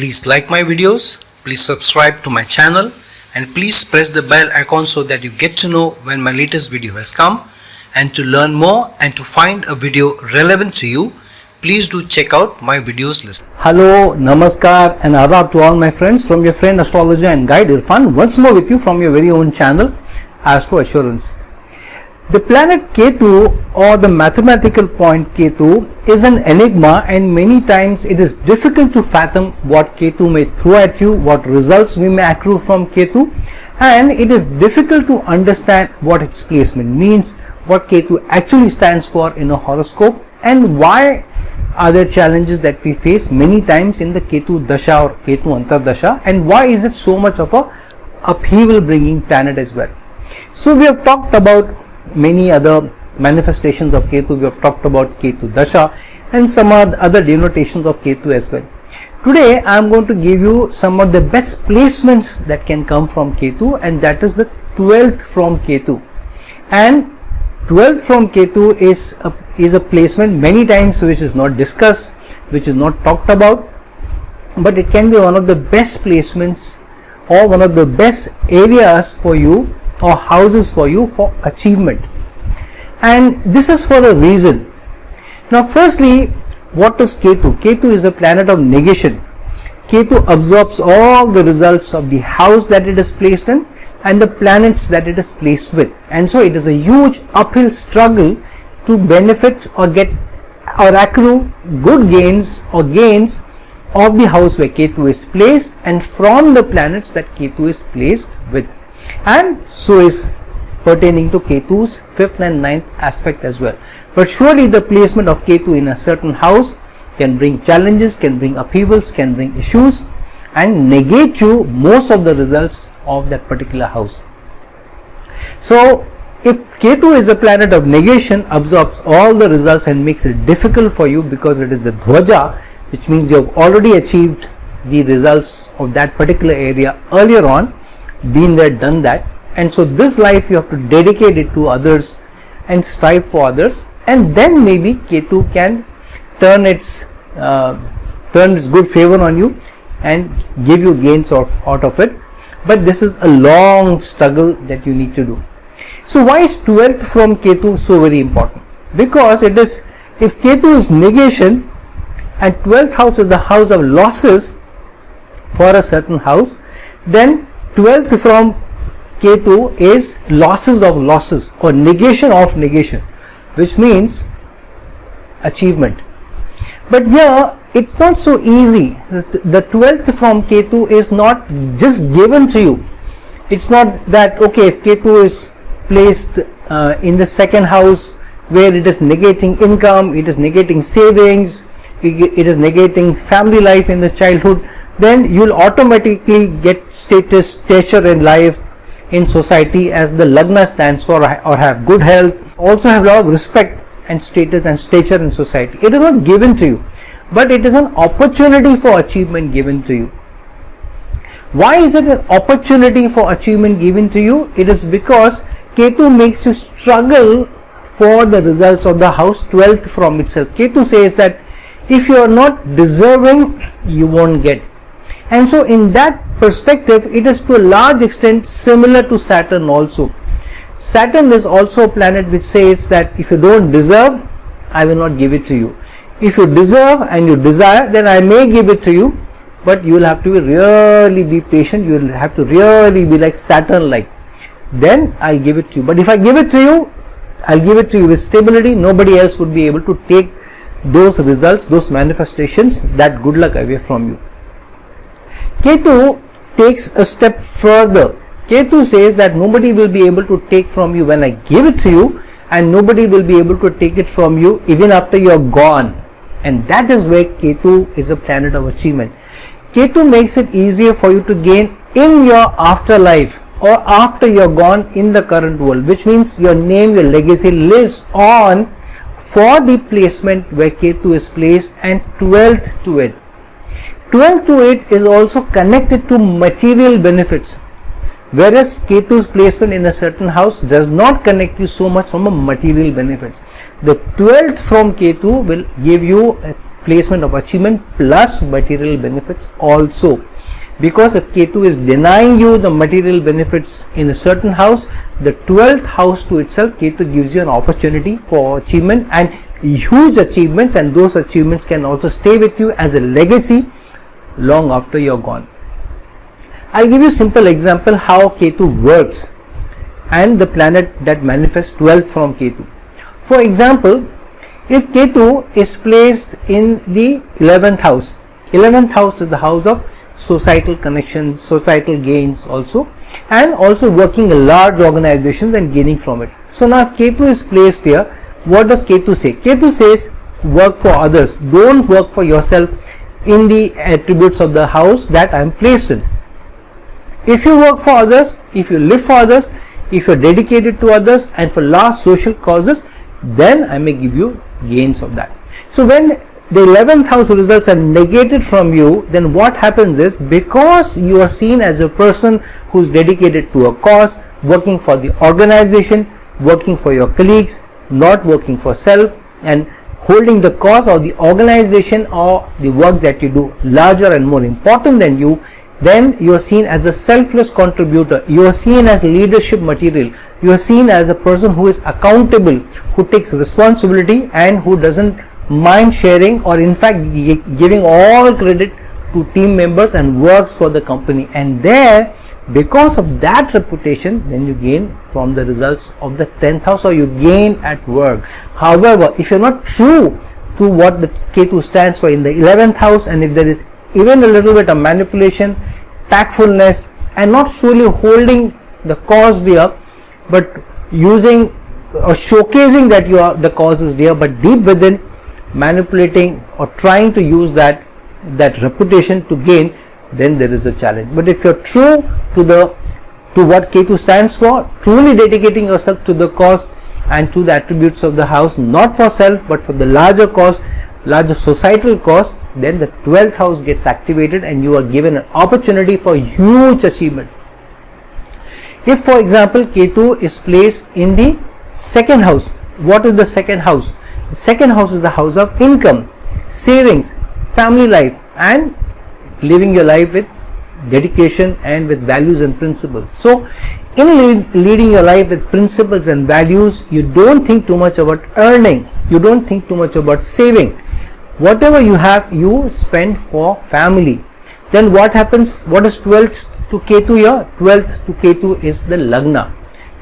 Please like my videos, please subscribe to my channel, and please press the bell icon so that you get to know when my latest video has come. And to learn more and to find a video relevant to you, please do check out my videos list. Hello, Namaskar and Adab to all my friends from your friend astrologer and guide Irfan, once more with you from your very own channel Astro Assurance. The planet Ketu, or the mathematical point Ketu, is an enigma, and many times it is difficult to fathom what Ketu may throw at you, what results we may accrue from Ketu, and it is difficult to understand what its placement means, what Ketu actually stands for in a horoscope, and why are there challenges that we face many times in the Ketu Dasha or Ketu Antar Dasha, and why is it so much of a upheaval bringing planet as well. So we have talked about many other manifestations of Ketu. We have talked about Ketu Dasha and some other denotations of Ketu as well. Today I am going to give you some of the best placements that can come from Ketu, and that is the 12th from Ketu. And 12th from Ketu is a placement many times which is not discussed, which is not talked about, but it can be one of the best placements or one of the best areas for you or houses for you for achievement. And this is for a reason. Now firstly, what is Ketu? Ketu is a planet of negation. Ketu absorbs all the results of the house that it is placed in and the planets that it is placed with, and so it is a huge uphill struggle to benefit or get or accrue good gains or gains of the house where Ketu is placed and from the planets that Ketu is placed with. And so is pertaining to Ketu's 5th and 9th aspect as well. But surely the placement of Ketu in a certain house can bring challenges, can bring upheavals, can bring issues, and negate you most of the results of that particular house. So if Ketu is a planet of negation, absorbs all the results and makes it difficult for you because it is the Dhwaja, which means you have already achieved the results of that particular area earlier on, been there, done that, and so this life you have to dedicate it to others and strive for others, and then maybe Ketu can turn its good favor on you and give you gains out of it. But this is a long struggle that you need to do. So why is 12th from Ketu so very important? Because it is, if Ketu is negation and 12th house is the house of losses for a certain house, then 12th from Ketu is losses of losses or negation of negation, which means achievement. But here it's not so easy. The 12th from Ketu is not just given to you. It's not that, okay, if Ketu is placed in the second house where it is negating income, it is negating savings, it is negating family life in the childhood, then you will automatically get status, stature in life, in society, as the Lagna stands for, or have good health, also have a lot of respect and status and stature in society. It is not given to you, but it is an opportunity for achievement given to you. Why is it an opportunity for achievement given to you? It is because Ketu makes you struggle for the results of the house 12th from itself. Ketu says that if you are not deserving, you won't get. And so in that perspective, it is to a large extent similar to Saturn also. Saturn is also a planet which says that if you don't deserve, I will not give it to you. If you deserve and you desire, then I may give it to you, but you will have to really be patient. You will have to really be like Saturn like. Then I'll give it to you. But if I give it to you, I'll give it to you with stability. Nobody else would be able to take those results, those manifestations, that good luck away from you. Ketu takes a step further. Ketu says that nobody will be able to take from you when I give it to you, and nobody will be able to take it from you even after you are gone. And that is where Ketu is a planet of achievement. Ketu makes it easier for you to gain in your afterlife or after you are gone in the current world, which means your name, your legacy lives on for the placement where Ketu is placed, and 12th to it. 12 to 8 is also connected to material benefits, whereas Ketu's placement in a certain house does not connect you so much from a material benefits. The 12th from Ketu will give you a placement of achievement plus material benefits also. Because if Ketu is denying you the material benefits in a certain house, the 12th house to itself, Ketu gives you an opportunity for achievement and huge achievements, and those achievements can also stay with you as a legacy long after you're gone. I'll give you a simple example how Ketu works and the planet that manifests 12th from Ketu. For example, if Ketu is placed in the 11th house, 11th house is the house of societal connections, societal gains also, and also working in large organizations and gaining from it. So now if Ketu is placed here, what does Ketu say? Ketu says work for others, don't work for yourself in the attributes of the house that I am placed in. If you work for others, if you live for others, if you are dedicated to others and for large social causes, then I may give you gains of that. So when the 11th house results are negated from you, then what happens is, because you are seen as a person who is dedicated to a cause, working for the organization, working for your colleagues, not working for self, and holding the cause of the organization or the work that you do larger and more important than you, then you are seen as a selfless contributor, you are seen as leadership material, you are seen as a person who is accountable, who takes responsibility and who doesn't mind sharing, or in fact giving all credit to team members and works for the company. And there, because of that reputation, then you gain from the results of the 10th house, or you gain at work. However, if you're not true to what the Ketu stands for in the 11th house, and if there is even a little bit of manipulation, tactfulness, and not surely holding the cause dear, but using or showcasing that you are the cause is dear, but deep within manipulating or trying to use that reputation to gain, then there is a challenge. But if you're true to what Ketu stands for, truly dedicating yourself to the cause and to the attributes of the house, not for self but for the larger cause, larger societal cause, then the 12th house gets activated and you are given an opportunity for huge achievement. If for example Ketu is placed in the second house, what is the second house? The second house is the house of income, savings, family life, and living your life with dedication and with values and principles. So in leading your life with principles and values, you don't think too much about earning, you don't think too much about saving. Whatever you have, you spend for family. Then what happens? What is 12th to Ketu here? 12th to Ketu is the Lagna,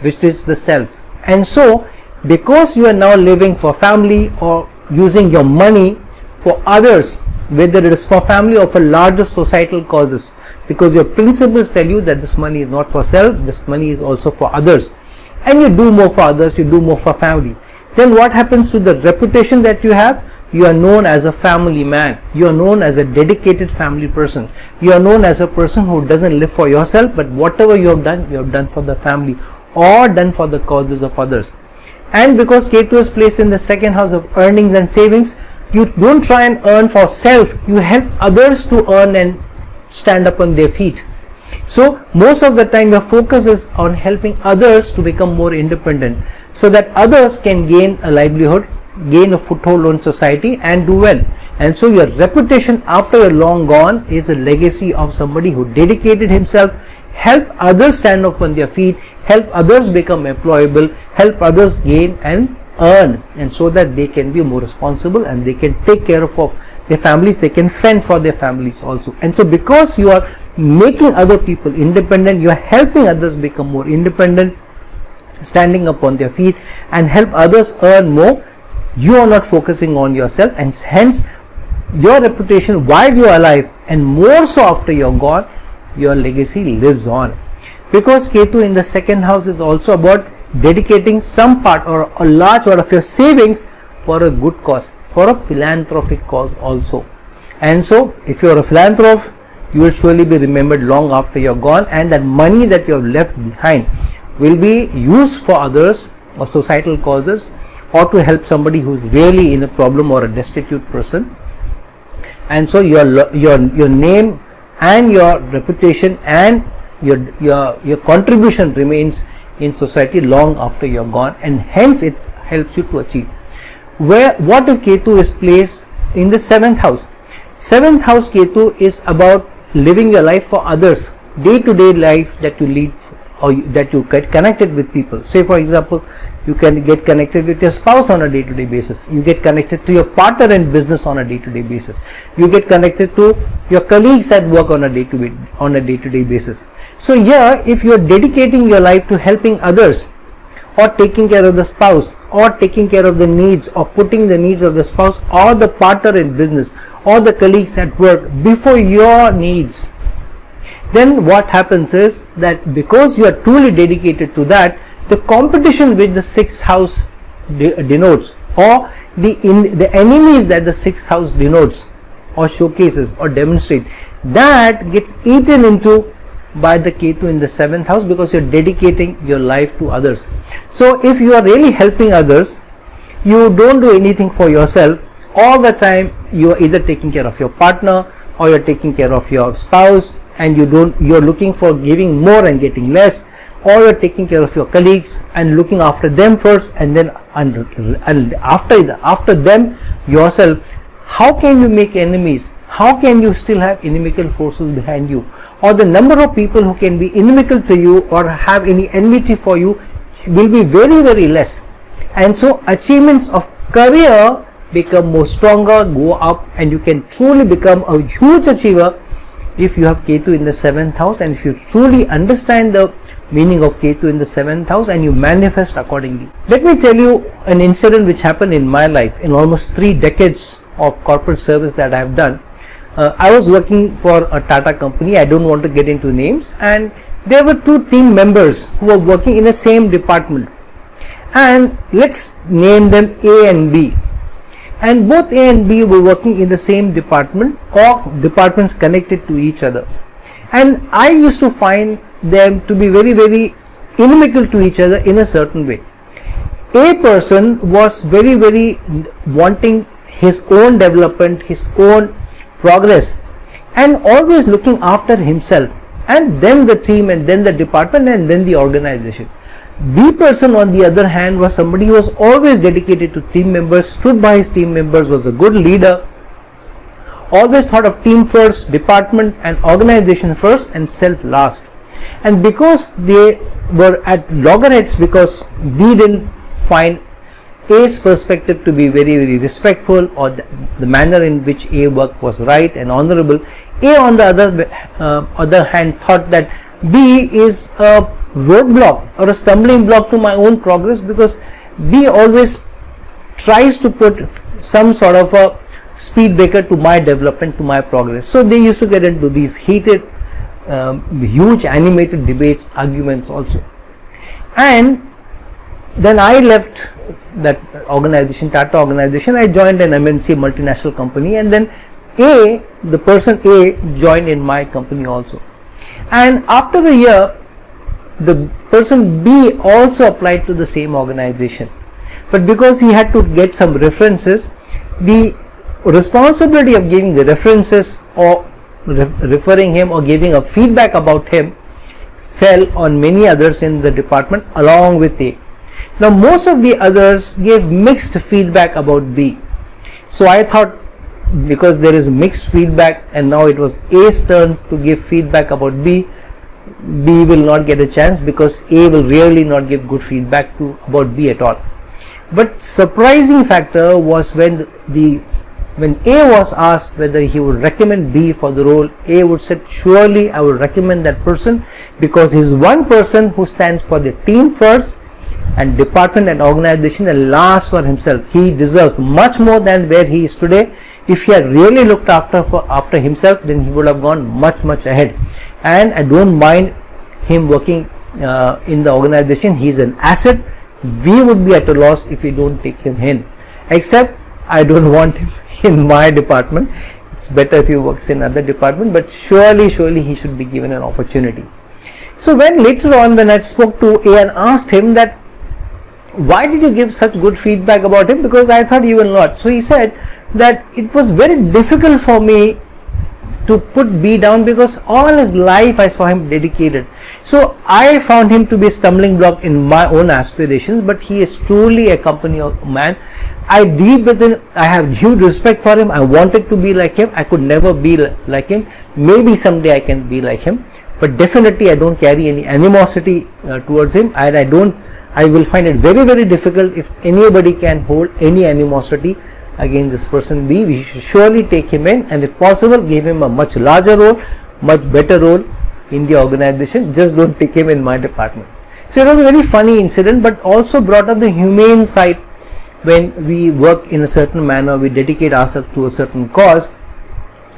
which is the self. And so because you are now living for family or using your money for others, whether it is for family or for larger societal causes, because your principles tell you that this money is not for self, this money is also for others, and you do more for others, you do more for family, then what happens to the reputation that you have? You are known as a family man, you are known as a dedicated family person, you are known as a person who doesn't live for yourself, but whatever you have done for the family or done for the causes of others. And because Ketu is placed in the second house of earnings and savings, you don't try and earn for self, you help others to earn and stand up on their feet. So most of the time your focus is on helping others to become more independent, so that others can gain a livelihood, gain a foothold on society and do well. And so your reputation after you're long gone is a legacy of somebody who dedicated himself, help others stand up on their feet, help others become employable, help others gain and earn, and so that they can be more responsible and they can take care of their families, they can fend for their families also. And so because you are making other people independent, you are helping others become more independent, standing up on their feet, and help others earn more, you are not focusing on yourself, and hence your reputation while you are alive, and more so after you are gone, your legacy lives on. Because Ketu in the second house is also about dedicating some part or a large part of your savings for a good cause, for a philanthropic cause also. And so if you are a philanthropist, you will surely be remembered long after you are gone, and that money that you have left behind will be used for others or societal causes, or to help somebody who is really in a problem or a destitute person. And so your name and your reputation and your contribution remains in society long after you're gone, and hence it helps you to achieve. What if Ketu is placed in the 7th house. 7th house Ketu is about living your life for others, day-to-day life that you lead, or that you get connected with people. Say for example, you can get connected with your spouse on a day-to-day basis. You get connected to your partner in business on a day-to-day basis. You get connected to your colleagues at work on a day-to-day basis. So here, if you are dedicating your life to helping others, or taking care of the spouse, or taking care of the needs, or putting the needs of the spouse or the partner in business or the colleagues at work before your needs, then what happens is that because you are truly dedicated to that, the competition which the 6th house denotes, or the enemies that the 6th house denotes or showcases or demonstrate, that gets eaten into by the Ketu in the 7th house, because you are dedicating your life to others. So if you are really helping others, you don't do anything for yourself. All the time you are either taking care of your partner, or you are taking care of your spouse, and you are looking for giving more and getting less, or you are taking care of your colleagues and looking after them first, and then after them yourself. How can you make enemies? How can you still have inimical forces behind you? Or the number of people who can be inimical to you or have any enmity for you will be very, very less. And so achievements of career become more stronger, go up, and you can truly become a huge achiever if you have Ketu in the 7th house, and if you truly understand the meaning of Ketu in the 7th house and you manifest accordingly. Let me tell you an incident which happened in my life. In almost 3 decades of corporate service that I have done, I was working for a Tata company. I don't want to get into names, and there were 2 team members who were working in the same department, and let's name them A and B, and both A and B were working in the same department or departments connected to each other, and I used to find them to be very, very inimical to each other in a certain way. A person was very, very wanting his own development, his own progress, and always looking after himself, and then the team, and then the department, and then the organization. B person on the other hand was somebody who was always dedicated to team members, stood by his team members, was a good leader, always thought of team first, department and organization first, and self last. And because they were at loggerheads, because B didn't find A's perspective to be very, very respectful, or the manner in which A worked was right and honorable, A on the other hand thought that B is a roadblock or a stumbling block to my own progress, because B always tries to put some sort of a speed breaker to my development, to my progress. So they used to get into these heated, huge animated debates, arguments also. And then I left that organization, Tata organization. I joined an MNC multinational company, and then the person A joined in my company also. And after a year, the person B also applied to the same organization, but because he had to get some references, the responsibility of giving the references or referring him or giving a feedback about him fell on many others in the department along with A. Now most of the others gave mixed feedback about B. So I thought, because there is mixed feedback and now it was A's turn to give feedback about B, B will not get a chance, because A will really not give good feedback about B at all. But surprising factor was when A was asked whether he would recommend B for the role, A would say, surely I would recommend that person, because he is one person who stands for the team first and department and organization, and last for himself. He deserves much more than where he is today. If he had really looked after himself, then he would have gone much ahead. And I don't mind him working in the organization. He is an asset. We would be at a loss if we don't take him in, except I don't want him in my department. It's better if he works in another department, but surely he should be given an opportunity. So when later on, when I spoke to A and asked him that, why did you give such good feedback about him, because I thought you will not. So he said that it was very difficult for me to put B down, because all his life I saw him dedicated. So I found him to be a stumbling block in my own aspirations, but he is truly a company of man. I deep within, I have huge respect for him. I wanted to be like him. I could never be like him. Maybe someday I can be like him, but definitely I don't carry any animosity towards him, and I will find it very, very difficult if anybody can hold any animosity against this person. We should surely take him in, and if possible give him a much larger role, much better role in the organization. Just don't take him in my department. So it was a very funny incident, but also brought up the humane side. When we work in a certain manner, we dedicate ourselves to a certain cause,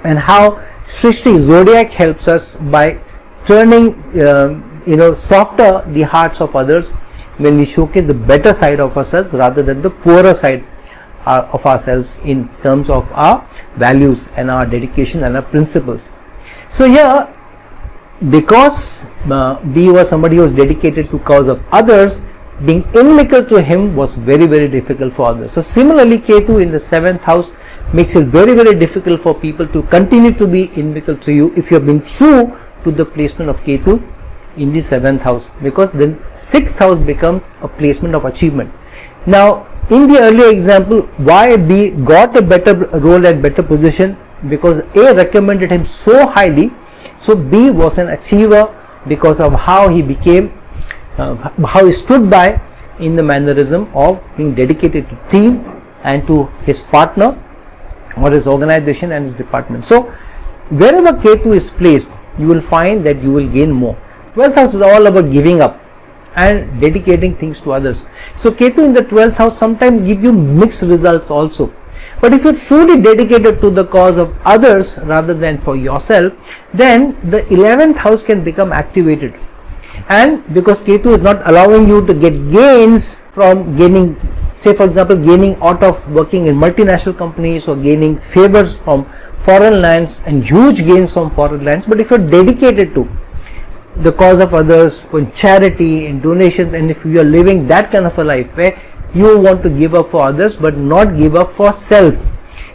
and how Srishti Zodiac helps us by turning softer the hearts of others when we showcase the better side of ourselves rather than the poorer side of ourselves in terms of our values and our dedication and our principles. So here, because B was somebody who was dedicated to cause of others, being inimical to him was very, very difficult for others. So similarly, Ketu in the 7th house makes it very, very difficult for people to continue to be inimical to you if you have been true to the placement of Ketu in the 7th house, because then 6th house becomes a placement of achievement. Now in the earlier example, why B got a better role and better position? Because A recommended him so highly. So B was an achiever because of how he became, how he stood by in the mannerism of being dedicated to team and to his partner or his organization and his department. So wherever Ketu is placed, you will find that you will gain more. 12th house is all about giving up and dedicating things to others. So Ketu in the 12th house sometimes gives you mixed results also. But if you're truly dedicated to the cause of others rather than for yourself, then the 11th house can become activated. And because Ketu is not allowing you to get gains from gaining, say for example, gaining out of working in multinational companies or gaining favors from foreign lands and huge gains from foreign lands, but if you're dedicated to the cause of others, for charity and donations, and if you are living that kind of a life where you want to give up for others but not give up for self.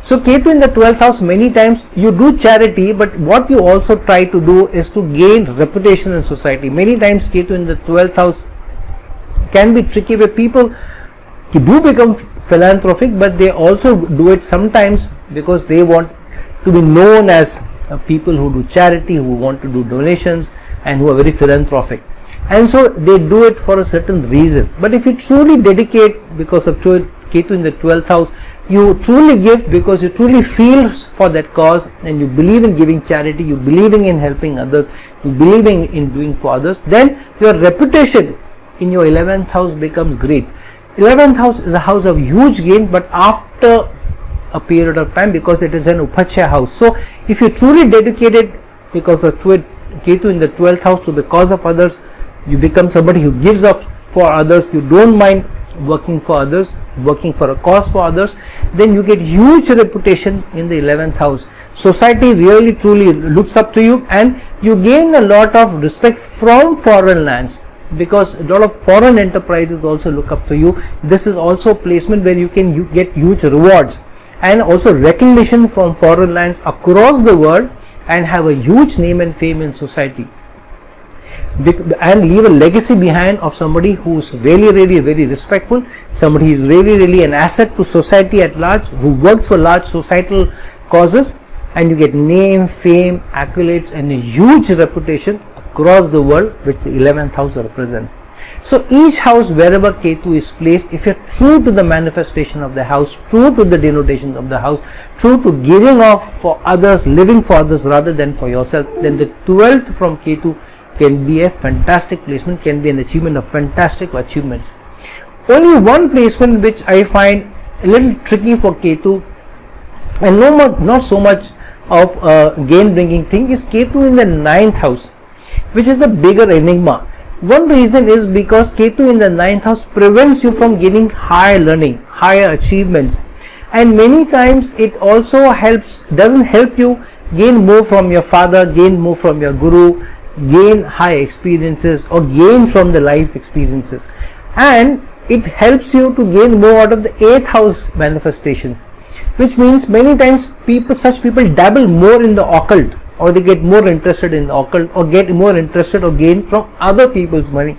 So Ketu in the 12th house, many times you do charity, but what you also try to do is to gain reputation in society. Many times Ketu in the 12th house can be tricky, where people do become philanthropic, but they also do it sometimes because they want to be known as people who do charity, who want to do donations, and who are very philanthropic, and so they do it for a certain reason. But if you truly dedicate because of Ketu in the 12th house, you truly give because you truly feel for that cause, and you believe in giving charity, you believing in helping others, you believing in doing for others, then your reputation in your 11th house becomes great. 11th house is a house of huge gains, but after a period of time, because it is an Upachya house. So if you truly dedicated because of Ketu in the 12th house to the cause of others, you become somebody who gives up for others, you don't mind working for others, working for a cause for others, then you get huge reputation in the 11th house. Society really truly looks up to you, and you gain a lot of respect from foreign lands, because a lot of foreign enterprises also look up to you. This is also a placement where you can get huge rewards and also recognition from foreign lands across the world, and have a huge name and fame in society, and leave a legacy behind of somebody who's really very respectful, somebody who's really an asset to society at large, who works for large societal causes, and you get name, fame, accolades, and a huge reputation across the world, which the 11th house represents. So each house, wherever Ketu is placed, if you're true to the manifestation of the house, true to the denotations of the house, true to giving off for others, living for others rather than for yourself, then the 12th from Ketu can be a fantastic placement, can be an achievement of fantastic achievements. Only one placement which I find a little tricky for Ketu, and not so much of a gain bringing thing, is Ketu in the 9th house, which is the bigger enigma. One reason is because Ketu in the 9th house prevents you from gaining higher learning, higher achievements, and many times it also doesn't help you gain more from your father, gain more from your guru, gain high experiences, or gain from the life experiences, and it helps you to gain more out of the 8th house manifestations, which means many times such people dabble more in the occult or they get more interested in occult, or get more interested or gain from other people's money,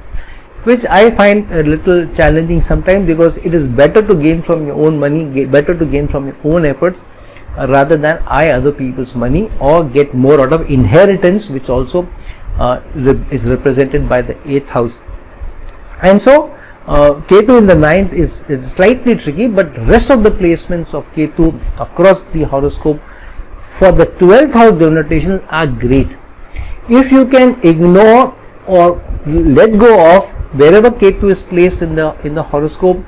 which I find a little challenging sometimes, because it is better to gain from your own money, better to gain from your own efforts, rather than other people's money, or get more out of inheritance, which also is represented by the 8th house. And so Ketu in the 9th is slightly tricky, but rest of the placements of Ketu across the horoscope for the 12th house denotations are great. If you can ignore or let go of wherever Ketu is placed in the horoscope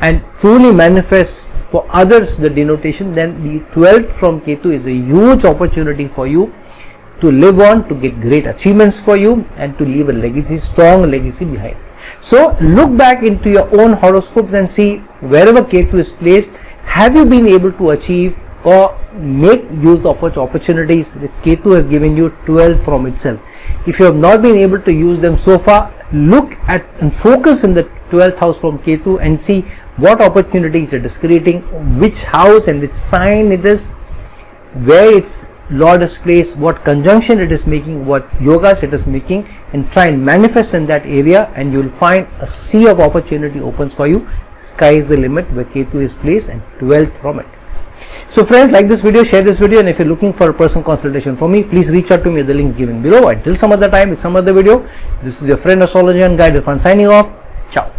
and truly manifest for others the denotation, then the 12th from Ketu is a huge opportunity for you to live on, to get great achievements for you, and to leave a legacy, strong legacy behind. So look back into your own horoscopes and see wherever Ketu is placed, have you been able to achieve or make use of opportunities that Ketu has given you 12 from itself. If you have not been able to use them so far, look at and focus in the 12th house from Ketu and see what opportunities it is creating, which house and which sign it is, where its Lord is placed, what conjunction it is making, what yogas it is making, and try and manifest in that area, and you will find a sea of opportunity opens for you. Sky is the limit where Ketu is placed, and 12th from it. So friends, like this video, share this video, and if you're looking for a personal consultation from me, please reach out to me at the links given below. Until some other time with some other video, this is your friend astrologer and guide Irfan signing off. Ciao.